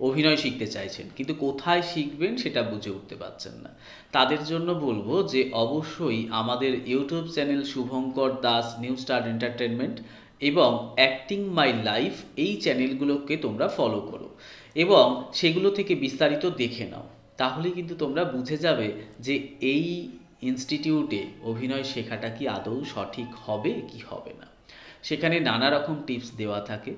অভিনয় শিখতে চাইছেন কিন্তু কোথায় শিখবেন সেটা বুঝে উঠতে পারছেন না, তাদের জন্য বলবো যে অবশ্যই আমাদের YouTube channel Shubhankar Das new star entertainment এবং অ্যাক্টিং মাই লাইফ এই চ্যানেলগুলোকে তোমরা ফলো করো এবং সেগুলো থেকে বিস্তারিত দেখে নাও। তাহলে কিন্তু তোমরা বুঝে যাবে যে এই ইনস্টিটিউটে অভিনয় শেখাটা কি আদৌ সঠিক হবে কি হবে না। সেখানে নানা রকম টিপস দেওয়া থাকে।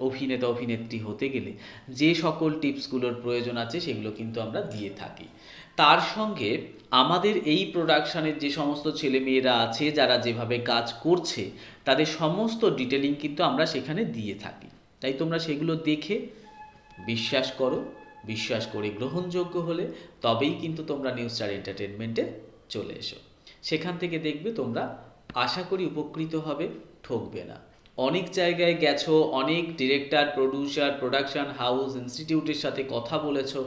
অভিনেতা অভিনেত্রী হতে গেলে যে সকল টিপসগুলোর প্রয়োজন আছে সেগুলো কিন্তু আমরা দিয়ে থাকি। তার সঙ্গে আমাদের এই প্রোডাকশানের যে সমস্ত ছেলেমেয়েরা আছে যারা যেভাবে কাজ করছে তাদের সমস্ত ডিটেলিং কিন্তু আমরা সেখানে দিয়ে থাকি। তাই তোমরা সেগুলো দেখে বিশ্বাস করো, বিশ্বাস করে গ্রহণযোগ্য হলে তবেই কিন্তু তোমরা নিউ স্টার এন্টারটেনমেন্টে চলে এসো। সেখান থেকে দেখবে তোমরা আশা করি উপকৃত হবে, ঠকবে না। অনেক জায়গায় গেছো, অনেক ডিরেক্টর প্রডিউসার প্রোডাকশন হাউস ইনস্টিটিউটের সাথে কথা বলেছো,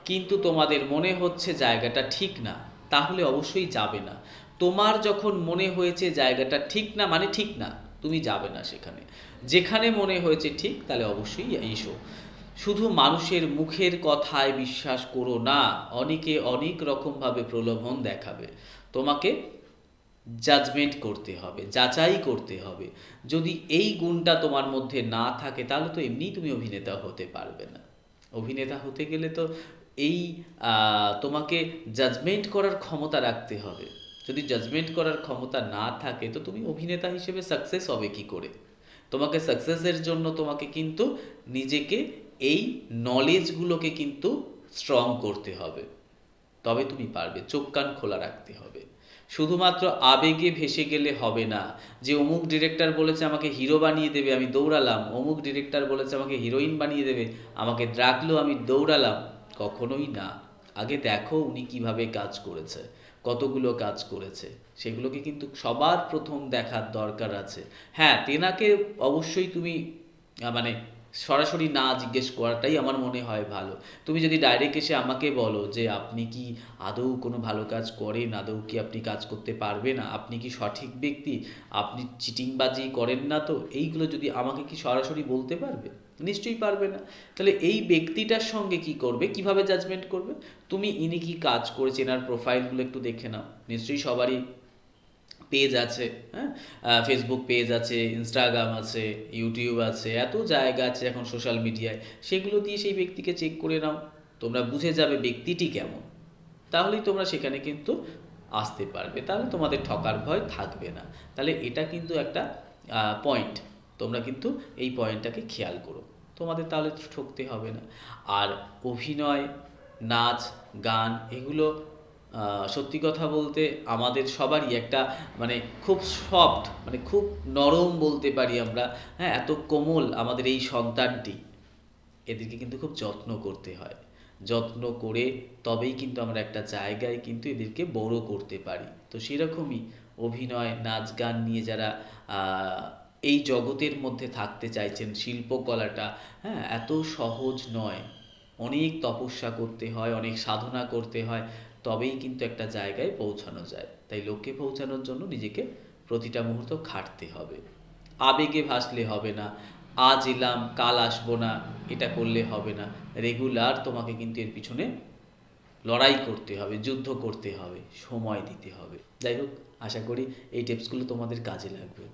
কিন্তু তোমাদের মনে হচ্ছে জায়গাটা ঠিক না, তাহলে অবশ্যই যাবে না। তোমার যখন মনে হয়েছে জায়গাটা ঠিক না মানে ঠিক না, তুমি যাবে না সেখানে। যেখানে মনে হয়েছে ঠিক তাহলে অবশ্যই এসো। শুধু মানুষের মুখের কথায় বিশ্বাস করো না, অনেকে অনেক রকমভাবে প্রলোভন দেখাবে। তোমাকে জাজমেন্ট করতে হবে, যাচাই করতে হবে। যদি এই গুণটা তোমার মধ্যে না থাকে তাহলে তো এমনিই তুমি অভিনেতা হতে পারবে না। অভিনেতা হতে গেলে তো এই তোমাকে জাজমেন্ট করার ক্ষমতা রাখতে হবে। যদি জাজমেন্ট করার ক্ষমতা না থাকে তো তুমি অভিনেতা হিসেবে সাকসেস হবে কি করে? তোমাকে সাকসেসের জন্য তোমাকে কিন্তু নিজেকে এই নলেজগুলোকে কিন্তু স্ট্রং করতে হবে, তবে তুমি পারবে। চোখ কান খোলা রাখতে হবে। শুধুমাত্র আবেগে ভেসে গেলে হবে না। যে অমুক ডিরেক্টর বলেছে আমাকে হিরো বানিয়ে দেবে, আমি দৌড়ালাম। অমুক ডিরেক্টর বলেছে আমাকে হিরোইন বানিয়ে দেবে, আমাকে ডাকলো আমি দৌড়ালাম। কখনোই না। আগে দেখো উনি কিভাবে কাজ করেছে, কতগুলো কাজ করেছে, সেগুলোকে কিন্তু সবার প্রথম দেখার দরকার আছে। হ্যাঁ, তেনাকে অবশ্যই তুমি মানে সরাসরি না জিজ্ঞেস করাটাই আমার মনে হয় ভালো। তুমি যদি ডাইরেক্ট এসে আমাকে বলো যে আপনি কি আদৌ কোনো ভালো কাজ করেন, আদৌ কি আপনি কাজ করতে পারবেন, আপনি কি সঠিক ব্যক্তি, আপনি চিটিংবাজি করেন না তো, এইগুলো যদি আমাকে কি সরাসরি বলতে পারবে? নিশ্চয়ই পারবে না। তাহলে এই ব্যক্তিটার সঙ্গে কি করবে, কিভাবে জাজমেন্ট করবে? তুমি ইনি কি কাজ করেছে এনার প্রোফাইলগুলো একটু দেখে নাও। নিশ্চয়ই সবারই পেজ আছে, হ্যাঁ, ফেসবুক পেজ আছে, ইনস্টাগ্রাম আছে, ইউটিউব আছে, এত জায়গা আছে এখন সোশ্যাল মিডিয়ায়। সেগুলো দিয়ে সেই ব্যক্তিকে চেক করে নাও, তোমরা বুঝে যাবে ব্যক্তিটি কেমন। তাহলেই তোমরা সেখানে কিন্তু আসতে পারবে, তাহলে তোমাদের ঠকার ভয় থাকবে না। তাহলে এটা কিন্তু একটা পয়েন্ট, তোমরা কিন্তু এই পয়েন্টটাকে খেয়াল করো, তোমাদের তাহলে ঠকতে হবে না। আর অভিনয়, নাচ, গান এগুলো সত্যি কথা বলতে আমাদের সবারই একটা মানে খুব সফট, মানে খুব নরম বলতে পারি আমরা। হ্যাঁ, এত কোমল আমাদের এই সন্তানটি, এদেরকে কিন্তু খুব যত্ন করতে হয়। যত্ন করে তবেই কিন্তু আমরা একটা জায়গায় কিন্তু এদেরকে বড় করতে পারি। তো সেরকমই অভিনয়, নাচ, গান নিয়ে যারা এই জগতের মধ্যে থাকতে চাইছেন, শিল্পকলাটা হ্যাঁ এত সহজ নয়। অনেক তপস্যা করতে হয়, অনেক সাধনা করতে হয়, তবেই কিন্তু একটা জায়গায় পৌঁছানো যায়। তাই লক্ষ্যে পৌঁছানোর জন্য নিজেকে প্রতিটা মুহূর্ত খাটতে হবে। আবেগে ভাসলে হবে না, আজ এলাম কাল আসবো না, এটা করলে হবে না। রেগুলার তোমাকে কিন্তু এর পিছনে লড়াই করতে হবে, যুদ্ধ করতে হবে, সময় দিতে হবে। যাই হোক, আশা করি এই টিপসগুলো তোমাদের কাজে লাগবে।